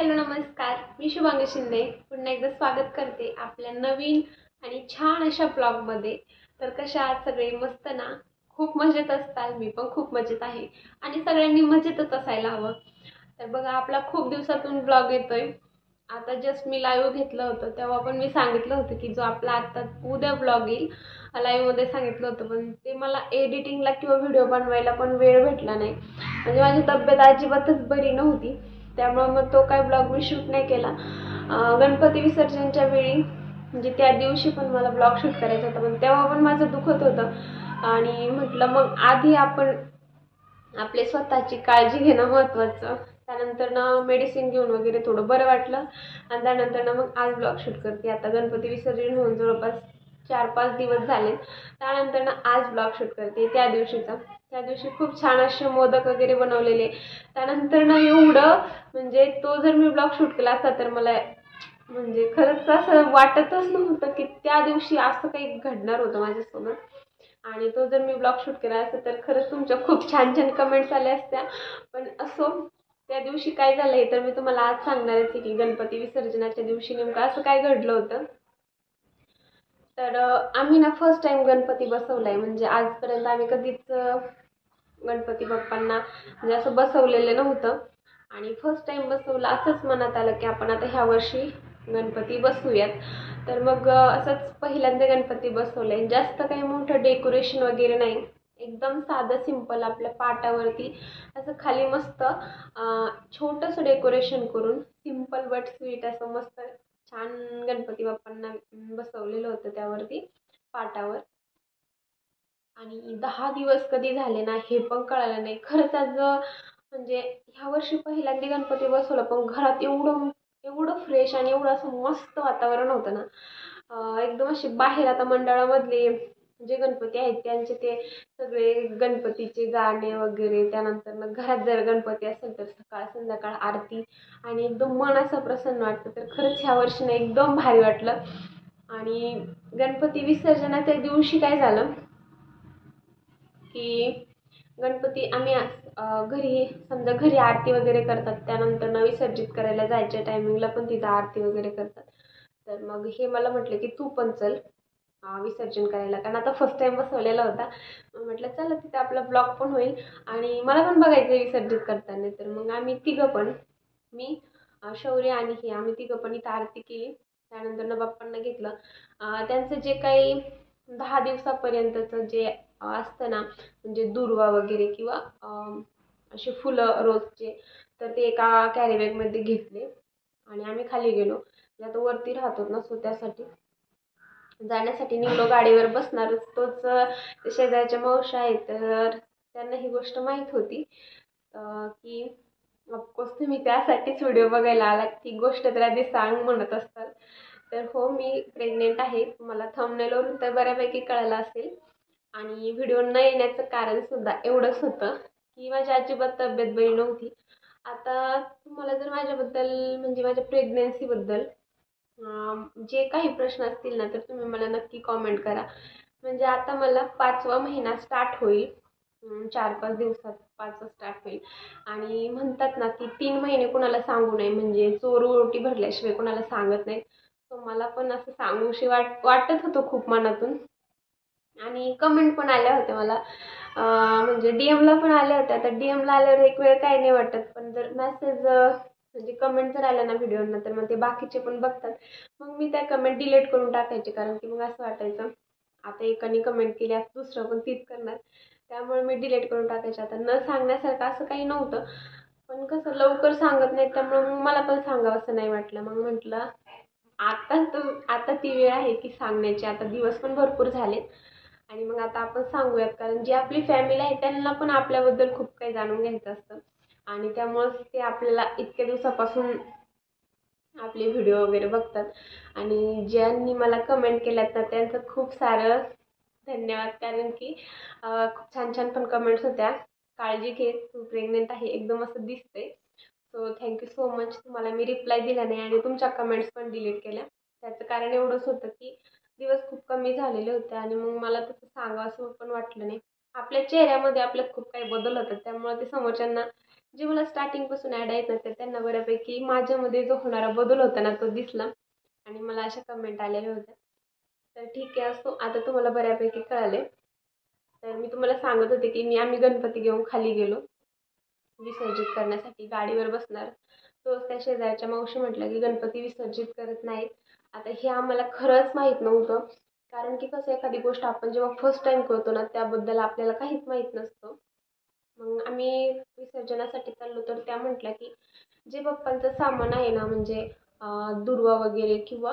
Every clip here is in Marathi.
हॅलो नमस्कार, मी शुभांगी शिंदे पुन्हा एकदा स्वागत करते आपल्या नवीन आणि छान अशा ब्लॉगमध्ये। तर कशा आहात सगळे? मस्त ना? खूप मजेत असताल? मी पण खूप मजेत आहे आणि सगळ्यांनी मजेतच असायला हवं। तर बघा, आपला खूप दिवसातून ब्लॉग येतोय। आता जस्ट मी लाईव्ह घेतलं होतं तेव्हा पण मी सांगितलं होतं की जो आपला आता उद्या ब्लॉग येईल, लाईव्ह मध्ये सांगितलं होतं, पण ते मला एडिटिंगला किंवा व्हिडिओ बनवायला पण वेळ भेटला नाही। म्हणजे माझी तब्येत अजिबातच बरी नव्हती, त्यामुळे मग तो काय ब्लॉग मी शूट नाही केला। गणपती विसर्जनच्या वेळी म्हणजे त्या दिवशी पण मला ब्लॉग शूट करायचा होता, पण तेव्हा पण माझं दुखत होतं आणि म्हटलं मग आधी आपण आपले स्वतःची काळजी घेणं महत्त्वाचं। त्यानंतर ना मेडिसिन घेऊन वगैरे थोडं बरं वाटलं आणि त्यानंतर ना मग आज ब्लॉग शूट करते। आता गणपती विसर्जन होऊन जवळपास 4-5 दिवस झाले, त्यानंतर ना आज ब्लॉग शूट करते त्या दिवशीचा। त्या दिवशी खूप छान असे मोदक वगैरे बनवलेले। त्यानंतर ना एवढं म्हणजे तो जर मी ब्लॉग शूट केला असता तर मला म्हणजे खरंच असं वाटतच नव्हतं की त्या दिवशी असं काही घडणार होतं माझ्यासोबत। आणि तो जर मी ब्लॉग शूट केला असता तर खरंच तुमच्या खूप छान छान कमेंट्स आल्या असत्या। पण असो, त्या दिवशी काय झालंय तर मी तुम्हाला आज सांगणारच आहे की गणपती विसर्जनाच्या दिवशी नेमकं असं काय घडलं होतं। तर आम्ही ना फर्स्ट टाइम गणपती बसवलाय, म्हणजे आजपर्यंत आम्ही कधीच गणपती बाप्पांना म्हणजे असं बसवलेलं नव्हतं आणि फर्स्ट टाइम बसवलं। असंच मनात आलं की आपण आता ह्या वर्षी गणपती बसवूयात। तर मग असंच पहिल्यांदा गणपती बसवले। जास्त काही मोठं डेकोरेशन वगैरे नाही, एकदम साधं सिंपल आपल्या पाटावरती असं खाली मस्त छोटंसं डेकोरेशन करून सिंपल बट स्वीट असं मस्त छान गणपती बाप्पांना बसवलेलं होतं त्यावरती पाटावर। आणि 10 दिवस कधी झाले ना हे पण कळालं नाही। खरंच आज म्हणजे ह्या वर्षी पहिल्यांदा गणपती बसवला, पण घरात एवढं एवढं फ्रेश आणि एवढं असं मस्त वातावरण होतं ना। एकदम असे बाहेर आता मंडळामधले जे गणपती आहेत त्यांचे ते सगळे गणपतीचे गाणे वगैरे, त्यानंतर मग घरात जर गणपती असेल तर सकाळ संध्याकाळ आरती आणि एकदम मन असं प्रसन्न वाटतं। तर खरंच ह्या वर्षी ना एकदम भारी वाटलं। आणि गणपती विसर्जनाच्या दिवशी काय झालं की गणपती आम्ही घरी समजा घरी आरती वगैरे करतात, त्यानंतर न विसर्जित करायला जायच्या टायमिंगला पण तिथं आरती वगैरे करतात। तर मग हे मला म्हटले की तू पण चल विसर्जन करायला, कारण आता फर्स्ट टाइम बसवलेला होता। म्हटलं चला तिथे आपला ब्लॉग पण होईल आणि मला पण बघायचं विसर्जित करताना। तर मग आम्ही तिघं पण, मी शौर्य आणि हे, आम्ही तिघं पण इथं आरती केली। त्यानंतर ना बाप्पांना घेतलं। त्यांचं जे काही 10 दिवसापर्यंतचं जे असतं ना, म्हणजे दुर्वा वगैरे किंवा असे फुलं रोजचे, तर ते एका कॅरी बॅगमध्ये घेतले आणि आम्ही खाली गेलो। आता वरती राहतो ना, सो त्यासाठी जाण्यासाठी निघलो, गाडीवर बसणारच। तोच शेजारच्या मावशी आहेत, तर त्यांना ही गोष्ट माहीत होती की ऑफकोर्स तुम्ही त्यासाठीच व्हिडिओ बघायला आलात, ती गोष्ट तर आधी सांग म्हणत असतात। तर हो, मी प्रेग्नेंट आहे, तुम्हाला थंबनेलवरून तर बऱ्यापैकी कळलं असेल। आणि व्हिडिओ न येण्याचं कारण सुद्धा एवढंच होतं की माझी अजिबात तब्येत बरी नव्हती। आता तुम्हाला जर माझ्याबद्दल म्हणजे माझ्या प्रेग्नन्सीबद्दल जे काही प्रश्न असतील ना, तर तुम्ही मला नक्की कॉमेंट करा। म्हणजे आता मला 5वा महिना स्टार्ट होईल, 4-5 दिवसात 5वा स्टार्ट होईल। आणि म्हणतात ना की 3 महिने कोणाला सांगू नये, म्हणजे चोर ओटी भरल्याशिवाय कोणाला सांगत नाही। सो मला पण असं सांगूशी वाटत होतं खूप मनातून। आणि कमेंट पण आल्या होत्या मला, म्हणजे डीएमला पण आल्या होत्या। तर डीएमला आल्यावर एक वेळ काही नाही वाटत, पण जर मेसेज म्हणजे कमेंट जर आल्या ना व्हिडिओना, तर मग ते बाकीचे पण बघतात। मग मी त्या कमेंट डिलीट करून टाकायचे, कारण की मग असं वाटायचं आता एकाने कमेंट केली आता दुसरं पण तीच करणार, त्यामुळे मी डिलीट करून टाकायचे। आता न सांगण्यासारखं असं काही नव्हतं, पण कसं लवकर सांगत नाही त्यामुळे मग मला पण सांगावं असं नाही वाटलं। मग म्हटलं आता ती वेळ आहे की सांगण्याची, आता दिवस पण भरपूर झालेत आणि मग आता आपण सांगूयात, कारण जी आपली फॅमिली आहे त्यांना पण आपल्याबद्दल खूप काही जाणून घ्यायचं असतं आणि त्यामुळेच ते आपल्याला इतक्या दिवसापासून आपले व्हिडिओ वगैरे बघतात। आणि ज्यांनी मला कमेंट केल्यात ना त्यांचं खूप सारं धन्यवाद, कारण की खूप छान छान पण कमेंट्स होत्या। काळजी घे, तू प्रेग्नेंट आहे, एकदम असं दिसतंय। So thank you so much. तुम्हाला मी रिप्लाय दिला नाही आणि तुमच्या कमेंट्स पण डिलीट केल्या, त्याचं कारण एवढंच होतं की दिवस खूप कमी झालेले होते आणि मग मला तसं सांगावं असं पण वाटलं नाही। आपल्या चेहऱ्यामध्ये आपल्यात खूप काही बदल होतात, त्यामुळे ते समोरच्यांना जे मला स्टार्टिंगपासून ॲड आहेत ना तर त्यांना बऱ्यापैकी माझ्यामध्ये जो होणारा बदल होता ना तो दिसला आणि मला अशा कमेंट आलेल्या होत्या. तर ठीक आहे, असो आता तुम्हाला बऱ्यापैकी कळाले. तर मी तुम्हाला सांगत होते की आम्ही गणपती घेऊन खाली गेलो विसर्जित करण्यासाठी, गाडीवर बसणार. तोच त्या शेजारच्या मावशी म्हटल्या की गणपती विसर्जित करत नाहीत. आता हे आम्हाला खरंच माहीत नव्हतं, कारण की कसं एखादी गोष्ट आपण जेव्हा फर्स्ट टाईम करतो ना त्याबद्दल आपल्याला काहीच माहीत नसतं. मग आम्ही विसर्जनासाठी चाललो तर त्या म्हटल्या की जे बाप्पांचं सामान आहे ना म्हणजे दुर्वा वगैरे किंवा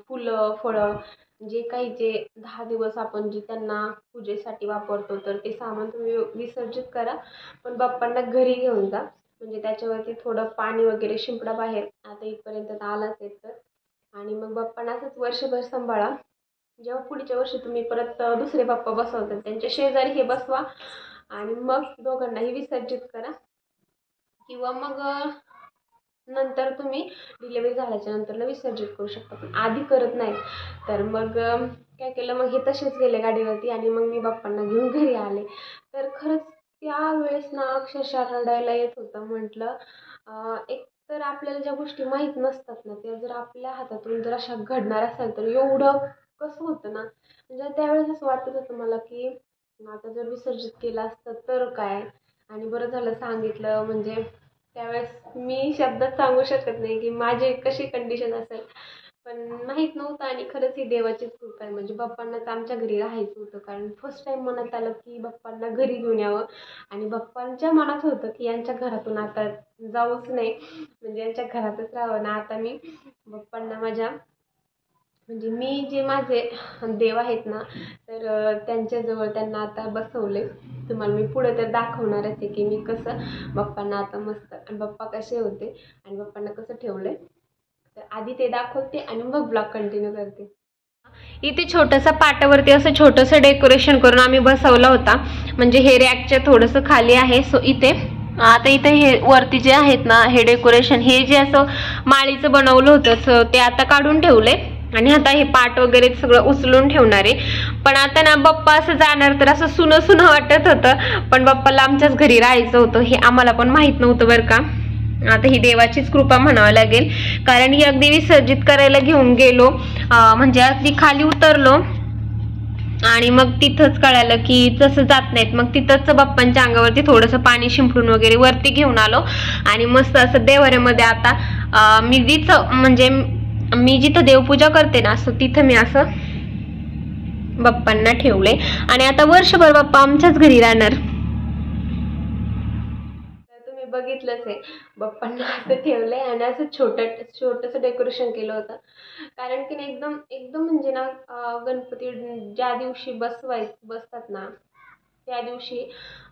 फुलं, फळं जे काही जे 10 दिवस आपण जे त्यांना पूजेसाठी वापरतो तर ते सामान तुम्ही विसर्जित करा. पण बाप्पांना घरी घेऊन जा. म्हणजे त्याच्यावरती थोडं पाणी वगैरे शिंपडा बाहेर. आता इथपर्यंत तर आलाच आहे तर. आणि मग बाप्पांना असंच वर्षभर सांभाळा. जेव्हा पुढच्या वर्षी तुम्ही परत दुसरे बाप्पा बसवतात त्यांच्या शेजारी हे बसवा आणि मग दोघांनाही विसर्जित करा. किंवा मग नंतर तुम्ही डिलिव्हरी झाल्याच्या नंतर विसर्जित करू शकता, पण आधी करत नाही. तर मग काय केलं, मग हे तसेच गेले गाडीवरती आणि मग मी बाप्पांना घेऊन घरी आले. तर खरंच त्यावेळेस ना अक्षरशः रडायला येत होतं. म्हटलं एक तर आपल्याला ज्या गोष्टी माहीत नसतात ना त्या जर आपल्या हातातून जर अशा घडणार असेल तर एवढं कसं होतं ना. म्हणजे त्यावेळेस असं वाटत होतं मला की आता जर विसर्जित केलं असतं तर काय. आणि बरं झालं सांगितलं. म्हणजे त्यावेळेस मी शब्दात सांगू शकत नाही की माझी कशी कंडिशन असेल, पण माहीत नव्हतं. आणि खरंच ही देवाचीच कृपा आहे. म्हणजे बाप्पांनाच आमच्या घरी राहायचं होतं, कारण फर्स्ट टाईम मनात आलं की बाप्पांना घरी घेऊन यावं. आणि बाप्पांच्या मनात होतं की यांच्या घरातून आता जाऊच नाही, म्हणजे यांच्या घरातच राहावं ना. आता मी बाप्पांना माझ्या म्हणजे मी जे माझे देव आहेत ना तर त्यांच्याजवळ त्यांना आता बसवले. तुम्हाला मी पुढे तर दाखवणारच आहे की मी कसं बाप्पांना आता मस्त आणि बाप्पा कसे होते आणि बाप्पांना कसं ठेवलंय. तर आधी ते दाखवते आणि मग ब्लॉग कंटिन्यू करते. इथे छोटंसं पाटावरती असं छोटंसं डेकोरेशन करून आम्ही बसवला होता. म्हणजे हे रॅकच्या थोडंसं खाली आहे. सो इथे आता इथे हे वरती जे आहेत ना हे डेकोरेशन हे जे असं माळीचं बनवलं होतं ते आता काढून ठेवले आणि आता हे पाट वगैरे सगळं उचलून ठेवणार आहे. पण आता ना बाप्पा असं जाणार तर असं सुनं सुनं वाटत होतं, पण बाप्पाला आमच्याच घरी राहायचं होतं हे आम्हाला पण माहित नव्हतं बरं का. आता ही देवाचीच कृपा म्हणावं लागेल, कारण ही अगदी विसर्जित करायला घेऊन गेलो म्हणजे अगदी खाली उतरलो आणि मग तिथंच कळालं की तसं जात नाहीत. मग तिथंच बाप्पांच्या अंगावरती थोडंसं पाणी शिंपडून वगैरे वरती घेऊन आलो आणि मस्त असं देवाऱ्यामध्ये आता मी जिथं म्हणजे मी जिथं देवपूजा करते ना असं तिथं मी असं बाप्पांना ठेवले आणि आता वर्षभर बाप्पा आमच्याच घरी राहणार. तुम्ही बघितलंच आहे बाप्पांना असं ठेवलंय आणि असं छोटंसं डेकोरेशन केलं होतं. कारण की ना एकदम एकदम म्हणजे ना गणपती ज्या दिवशी बसतात ना त्या दिवशी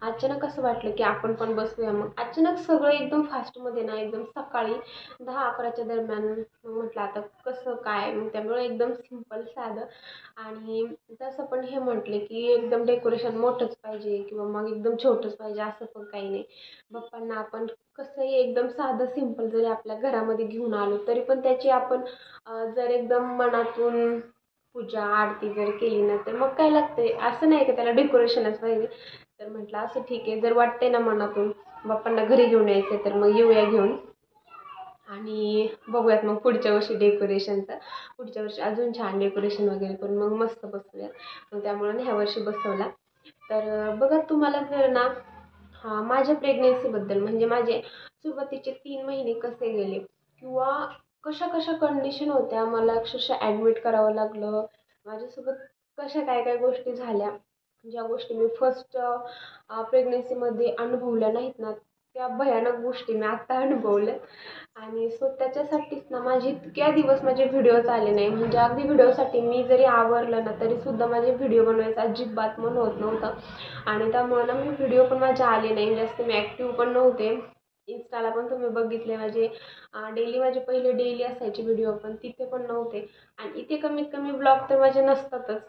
अचानक असं वाटलं की आपण पण बसूया. मग अचानक सगळं एकदम फास्टमध्ये ना एकदम सकाळी 10-11च्या दरम्यान म्हटलं आता कसं काय. मग त्यामुळे एकदम सिंपल साधं आणि तसं पण हे म्हटले की एकदम डेकोरेशन मोठंच पाहिजे किंवा मग एकदम छोटंच पाहिजे असं पण काही नाही. बाप्पांना आपण कसंही एकदम साधं सिंपल जरी आपल्या घरामध्ये घेऊन आलो तरी पण त्याची आपण जर एकदम मनातून पूजा आरती जर केली ना तर मग काय लागते. असं नाही की त्याला डेकोरेशनच पाहिजे. तर म्हटलं असं ठीक आहे, जर वाटते ना मनातून बाप्पांना घरी घेऊन यायचं तर मग येऊया घेऊन आणि बघूयात मग पुढच्या वर्षी डेकोरेशनचं. पुढच्या वर्षी अजून छान डेकोरेशन वगैरे करून मग मस्त बसवूयात. मग त्यामुळे ह्या वर्षी बसवला. तर बघा तुम्हाला जर ना माझ्या प्रेग्नेन्सीबद्दल म्हणजे माझे सुरुवातीचे 3 महिने कसे गेले किंवा कशा कशा कंडिशन होत्या, मला अक्षरशः ॲडमिट करावं लागलं. माझ्यासोबत कशा काय काय गोष्टी झाल्या, ज्या गोष्टी मी फर्स्ट प्रेग्नेन्सीमध्ये अनुभवल्या नाहीत ना त्या भयानक गोष्टी मी आत्ता अनुभवल्या. आणि सो त्याच्यासाठीच ना माझे इतक्या दिवस माझे व्हिडिओज आले नाही. म्हणजे अगदी व्हिडिओसाठी मी जरी आवरलं ना तरीसुद्धा माझे व्हिडिओ बनवायचा अजिबात मन होत नव्हतं. आणि त्यामुळे ना मी व्हिडिओ पण माझे आले नाही जास्त. मी ॲक्टिव्ह पण नव्हते. इन्स्टाला पण तुम्ही बघितले माझे डेली माझे पहिले डेली असायचे व्हिडिओ पण तिथे पण नव्हते. आणि इथे कमीत कमी ब्लॉग तर माझे नसतातच,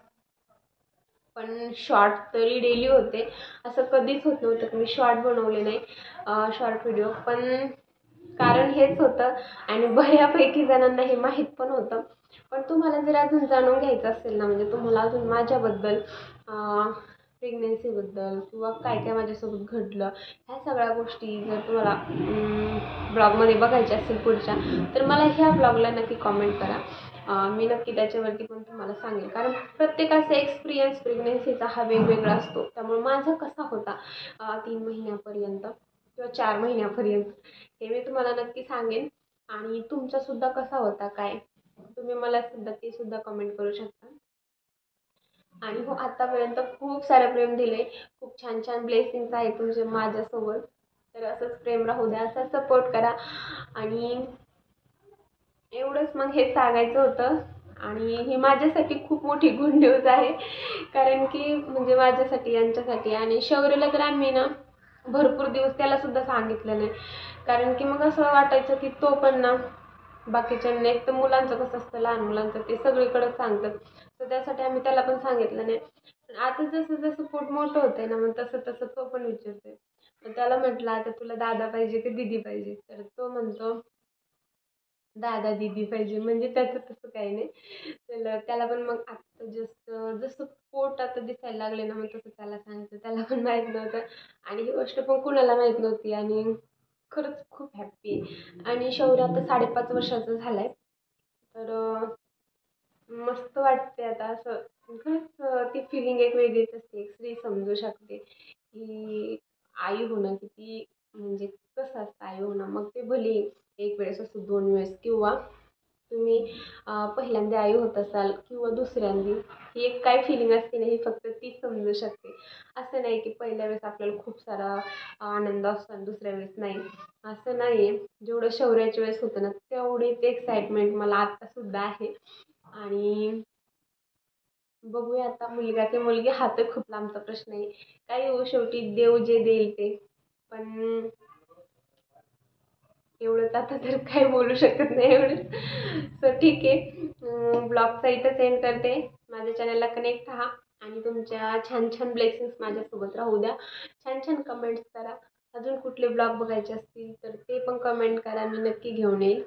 पण शॉर्ट तरी डेली होते. असं कधीच होत नव्हतं की मी शॉर्ट बनवले नाही शॉर्ट व्हिडिओ. पण कारण हेच होतं आणि बऱ्यापैकी जणांना हे माहीत पण होतं. पण तुम्हाला जर अजून जाणून घ्यायचं असेल ना म्हणजे तुम्हाला अजून माझ्याबद्दल प्रेग्नन्सीबद्दल किंवा काय काय माझ्यासोबत घडलं, ह्या सगळ्या गोष्टी जर तुम्हाला ब्लॉगमध्ये बघायच्या असतील पुढच्या, तर मला ह्या ब्लॉगला नक्की कॉमेंट करा. मी नक्की त्याच्यावरती पण तुम्हाला सांगेन, कारण प्रत्येकाचा एक्सपिरियन्स प्रेग्नन्सीचा हा वेगवेगळा असतो. त्यामुळे माझा कसा होता 3 महिन्यापर्यंत किंवा 4 महिन्यापर्यंत हे मी तुम्हाला नक्की सांगेन. आणि तुमचासुद्धा कसा होता काय, तुम्ही मला सुद्धा ते सुद्धा कमेंट करू शकता. आणि हो, आतापर्यंत खूप सारं प्रेम दिले, खूप छान छान ब्लेसिंग्स आहे तुमचे माझ्यासोबत. तर असंच प्रेम राहू द्या, असं सपोर्ट करा. आणि एवढंच मग हे सांगायचं होतं. आणि ही माझ्यासाठी खूप मोठी गुड न्यूज आहे, कारण की म्हणजे माझ्यासाठी, यांच्यासाठी. आणि शौर्यला तर आम्ही ना भरपूर दिवस त्यालासुद्धा सांगितलं नाही, कारण की मग असं वाटायचं की तो पण ना बाकीच्यांना, एक तर मुलांचं कसं असतं, लहान मुलांचं ते सगळीकडेच सांगतात, तर त्यासाठी आम्ही त्याला पण सांगितलं नाही. पण आता जसं जसं पोट मोठं होतंय ना, मग तसं तसं तो पण विचारतोय. तर त्याला म्हटलं, आता तुला दादा पाहिजे की दीदी पाहिजे, तर तो म्हणतो दादा दीदी पाहिजे. म्हणजे त्याचं तसं काही नाही. त्याला पण मग आत्ता जस्ट जसं पोट आता दिसायला लागले ना, मग तसं त्याला सांगितलं. त्याला पण माहीत नव्हतं आणि ही गोष्ट पण कुणाला माहीत नव्हती. आणि खरंच खूप हॅप्पी आहे. आणि शौर्य आता 5.5 वर्षाचा झाला आहे. तर मस्त वाटते आता असं. खरंच ती फिलिंग एक वेगळीच असते. एक स्त्री समजू शकते की आई होणं किती म्हणजे कसं असतं आई होणं. मग ते भले एक वेळेस असो, 2 वेळेस, किंवा तुम्ही पहिल्यांदा आई होत असाल किंवा दुसऱ्यांदी, ही एक काय फिलिंग असते ना, ही फक्त ती समजू शकते. असं नाही की पहिल्या वेळेस आपल्याला खूप सारा आनंद असतो आणि दुसऱ्या वेळेस नाही, असं नाही आहे. जेवढं शौर्याच्या वेळेस होतं ना, तेवढीच एक्साइटमेंट मला आत्तासुद्धा आहे. आणि बघूया आता मुलगा की मुलगी, हा तर खूप लांबचा प्रश्न आहे. काही हो, शेवटी देव जे देईल ते. पण एवढंच आता तर काही बोलू शकत नाही एवढं. सो ठीक आहे, ब्लॉगचा इथंच एंड करते. माझ्या चॅनलला कनेक्ट राहा आणि तुमच्या छान छान ब्लेसिंग्स माझ्यासोबत राहू द्या. छान छान कमेंट्स करा. अजून कुठले ब्लॉग बघायचे असतील तर ते पण कमेंट करा, मी नक्की घेऊन येईल.